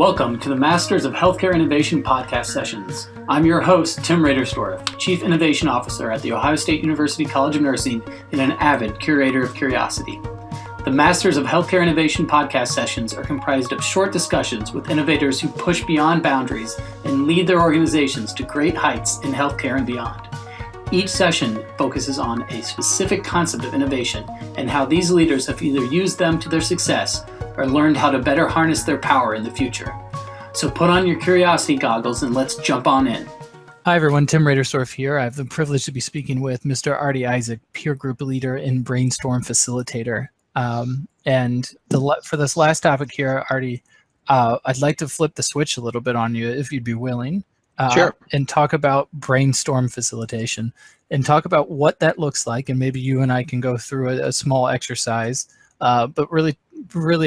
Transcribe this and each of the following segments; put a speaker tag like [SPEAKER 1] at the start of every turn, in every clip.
[SPEAKER 1] Welcome to the Masters of Healthcare Innovation podcast sessions. I'm your host, Tim Radersdorf, Chief Innovation Officer at The Ohio State University College of Nursing and an avid curator of curiosity. The Masters of Healthcare Innovation podcast sessions are comprised of short discussions with innovators who push beyond boundaries and lead their organizations to great heights in healthcare and beyond. Each session focuses on a specific concept of innovation and how these leaders have either used them to their success or learned how to better harness their power in the future. So put on your curiosity goggles and let's jump on in.
[SPEAKER 2] Hi everyone, Tim Radersdorf here. I have the privilege to be speaking with Mr. Artie Isaac, peer group leader and Brainstorm facilitator. For this last topic here, Artie, I'd like to flip the switch a little bit on you if you'd be willing.
[SPEAKER 3] Sure.
[SPEAKER 2] And talk about brainstorm facilitation and talk about what that looks like. And maybe you and I can go through a small exercise, but really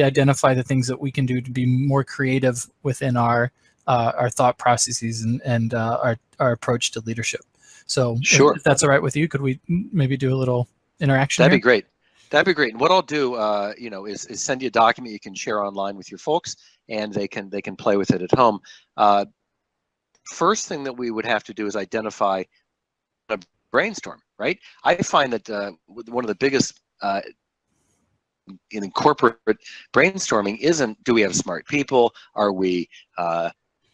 [SPEAKER 2] identify the things that we can do to be more creative within our thought processes and our approach to leadership. So
[SPEAKER 3] sure.
[SPEAKER 2] If that's all right with you, could we maybe do a little interaction?
[SPEAKER 3] That'd
[SPEAKER 2] here?
[SPEAKER 3] be great. That'd be great. And what I'll do, is send you a document you can share online with your folks, and they can play with it at home. First thing that we would have to do is identify a brainstorm, right? I find that one of the biggest in corporate brainstorming isn't, do we have smart people? Are we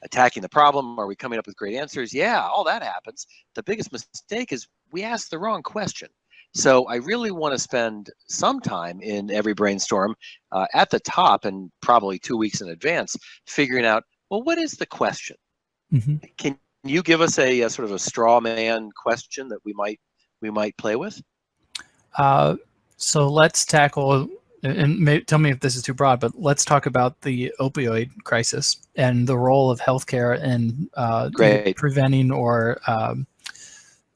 [SPEAKER 3] attacking the problem? Are we coming up with great answers? Yeah, all that happens. The biggest mistake is we ask the wrong question. So I really want to spend some time in every brainstorm at the top and probably 2 weeks in advance figuring out, well, what is the question? Mm-hmm. Can you give us a sort of a straw man question that we might play with?
[SPEAKER 2] So let's tackle, and tell me if this is too broad, but let's talk about the opioid crisis and the role of healthcare in preventing or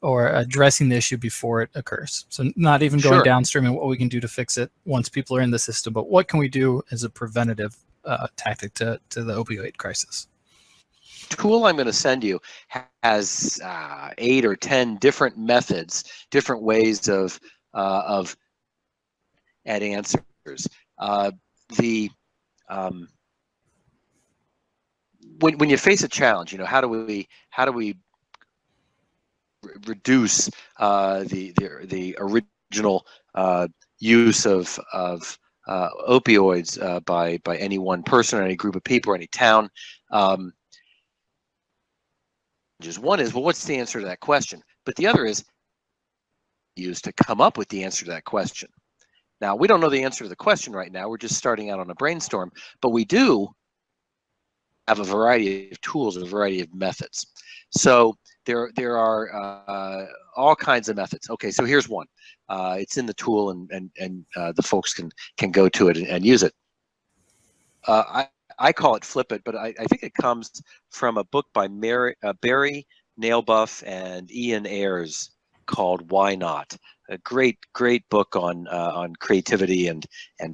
[SPEAKER 2] addressing the issue before it occurs. So not even going downstream and what we can do to fix it once people are in the system, but what can we do as a preventative tactic to the opioid crisis?
[SPEAKER 3] Tool I'm going to send you has 8 or 10 different methods, different ways of adding answers. When you face a challenge, how do we reduce the original use of opioids by any one person or any group of people or any town? One is, well, what's the answer to that question? But the other is used to come up with the answer to that question. Now, we don't know the answer to the question right now. We're just starting out on a brainstorm, but we do have a variety of tools, a variety of methods. So there are all kinds of methods. Okay, so here's one. It's in the tool, and the folks can go to it and use it. I call it Flip It, but I think it comes from a book by Barry Nailbuff and Ian Ayres called Why Not? A great book on creativity and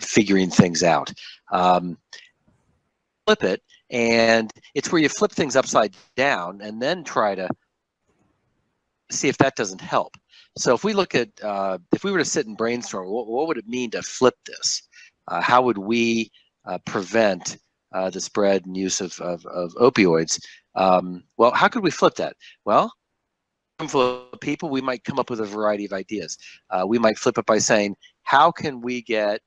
[SPEAKER 3] figuring things out. Flip it, and it's where you flip things upside down and then try to see if that doesn't help. So if we look at, if we were to sit and brainstorm, what would it mean to flip this? How would we prevent the spread and use of opioids? Well, how could we flip that? Well, for people, we might come up with a variety of ideas. We might flip it by saying, how can we get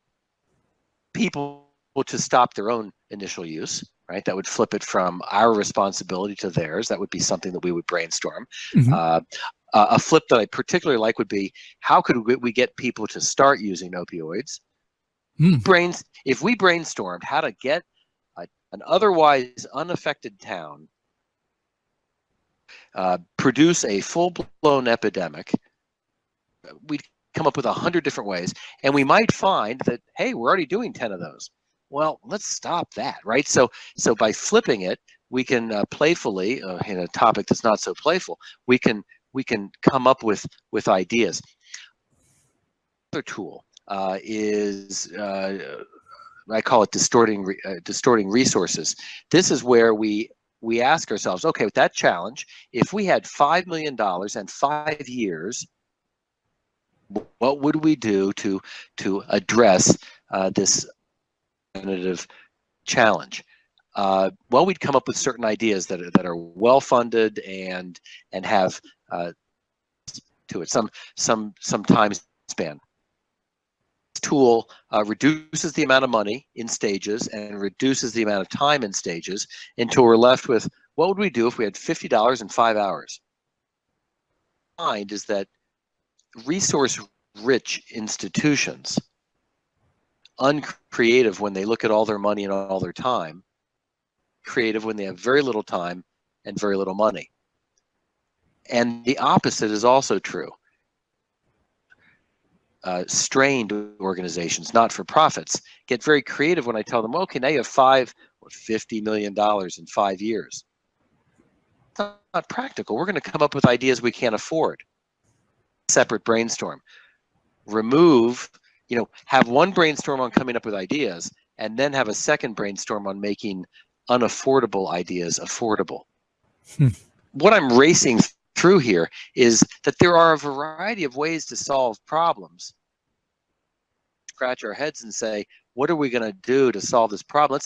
[SPEAKER 3] people to stop their own initial use, right? That would flip it from our responsibility to theirs. That would be something that we would brainstorm. Mm-hmm. A flip that I particularly like would be, how could we get people to start using opioids? Mm. If we brainstormed how to get an otherwise unaffected town produce a full-blown epidemic, we'd come up with 100 different ways, and we might find that, hey, we're already doing 10 of those. Well, let's stop that, right? So by flipping it, we can playfully, in a topic that's not so playful, we can come up with ideas. Another tool is I call it distorting resources. This is where we ask ourselves, okay, with that challenge, if we had $5 million and 5 years, what would we do to address this preventative challenge? well, we'd come up with certain ideas that are well funded and have to it some time span. This tool reduces the amount of money in stages and reduces the amount of time in stages until we're left with, what would we do if we had $50 in 5 hours? Find is that resource-rich institutions, uncreative when they look at all their money and all their time, creative when they have very little time and very little money. And the opposite is also true. Strained organizations, not-for-profits, get very creative when I tell them, okay, now you have $5 or $50 million in 5 years. It's not practical. We're going to come up with ideas we can't afford. Separate brainstorm. Remove, have one brainstorm on coming up with ideas, and then have a second brainstorm on making unaffordable ideas affordable. What I'm racing through here is that there are a variety of ways to solve problems. Scratch our heads and say, what are we going to do to solve this problem?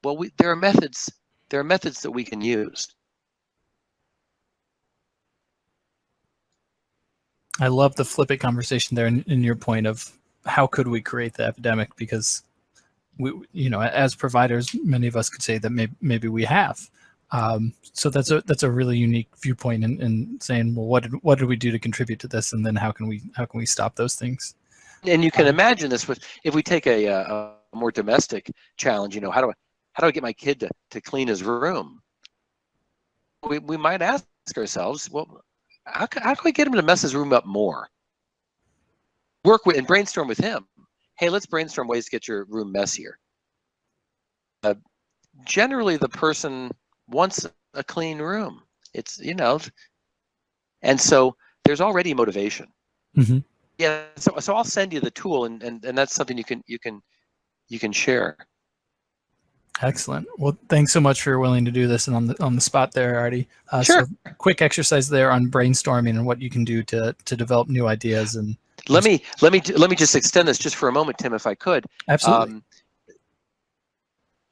[SPEAKER 3] There are methods that we can use.
[SPEAKER 2] I love the flip it conversation there in your point of how could we create the epidemic, because we, as providers, many of us could say that maybe we have. So that's a really unique viewpoint in saying, well, what did we do to contribute to this, and then how can we stop those things?
[SPEAKER 3] And you can imagine this if we take a more domestic challenge. How do I get my kid to clean his room? We might ask ourselves, well, how can we get him to mess his room up more? Work with and brainstorm with him. Hey, let's brainstorm ways to get your room messier. Generally, the person wants a clean room. It's and so there's already motivation.
[SPEAKER 2] Mm-hmm.
[SPEAKER 3] Yeah. So I'll send you the tool, and that's something you can share.
[SPEAKER 2] Excellent. Well, thanks so much for willing to do this and on the spot there, Artie.
[SPEAKER 3] Sure.
[SPEAKER 2] So quick exercise there on brainstorming and what you can do to develop new ideas. And
[SPEAKER 3] let me just extend this just for a moment, Tim, if I could.
[SPEAKER 2] Absolutely.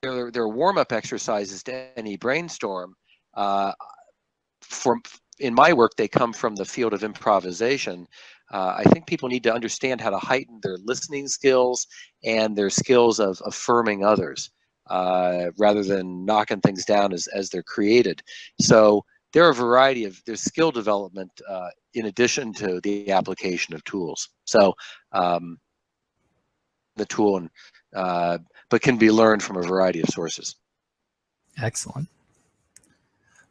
[SPEAKER 3] There are warm-up exercises to any brainstorm. In my work, they come from the field of improvisation. I think people need to understand how to heighten their listening skills and their skills of affirming others, rather than knocking things down as they're created. So there are a variety of there's skill development in addition to the application of tools. So the tool but can be learned from a variety of sources. Excellent.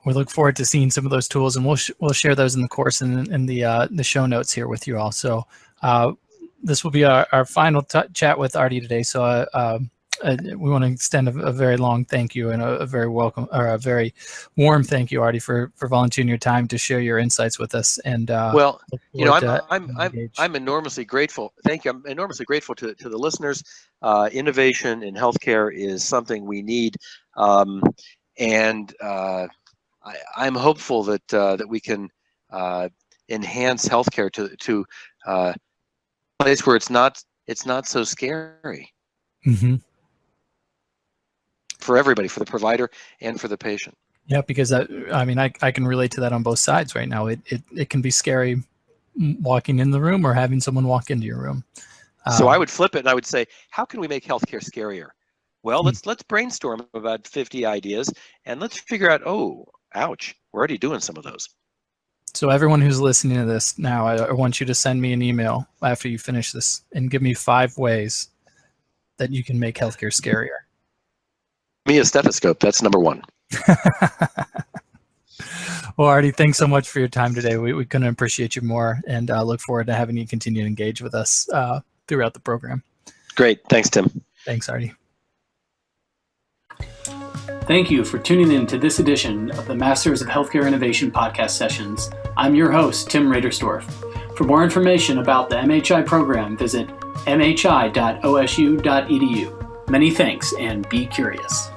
[SPEAKER 2] We look forward to seeing some of those tools, and we'll share those in the course and in the show notes here with you all. So this will be our final chat with Artie today. So we want to extend a very long thank you and a very welcome, or a very warm thank you, Artie, for volunteering your time to share your insights with us. And
[SPEAKER 3] well, I'm enormously grateful. Thank you. I'm enormously grateful to the listeners. Innovation in healthcare is something we need, and I'm hopeful that we can enhance healthcare to a place where it's not so scary.
[SPEAKER 2] Mm-hmm.
[SPEAKER 3] For everybody, for the provider and for the patient.
[SPEAKER 2] Yeah, because I can relate to that on both sides right now. It can be scary walking in the room or having someone walk into your room.
[SPEAKER 3] So I would flip it and I would say, how can we make healthcare scarier? Well, let's brainstorm about 50 ideas and let's figure out, oh, ouch, we're already doing some of those.
[SPEAKER 2] So everyone who's listening to this now, I want you to send me an email after you finish this and give me 5 ways that you can make healthcare scarier.
[SPEAKER 3] Me a stethoscope. That's number 1.
[SPEAKER 2] Well, Artie, thanks so much for your time today. We couldn't appreciate you more, and look forward to having you continue to engage with us throughout the program.
[SPEAKER 3] Great. Thanks, Tim.
[SPEAKER 2] Thanks, Artie.
[SPEAKER 1] Thank you for tuning in to this edition of the Masters of Healthcare Innovation podcast sessions. I'm your host, Tim Radersdorf. For more information about the MHI program, visit mhi.osu.edu. Many thanks, and be curious.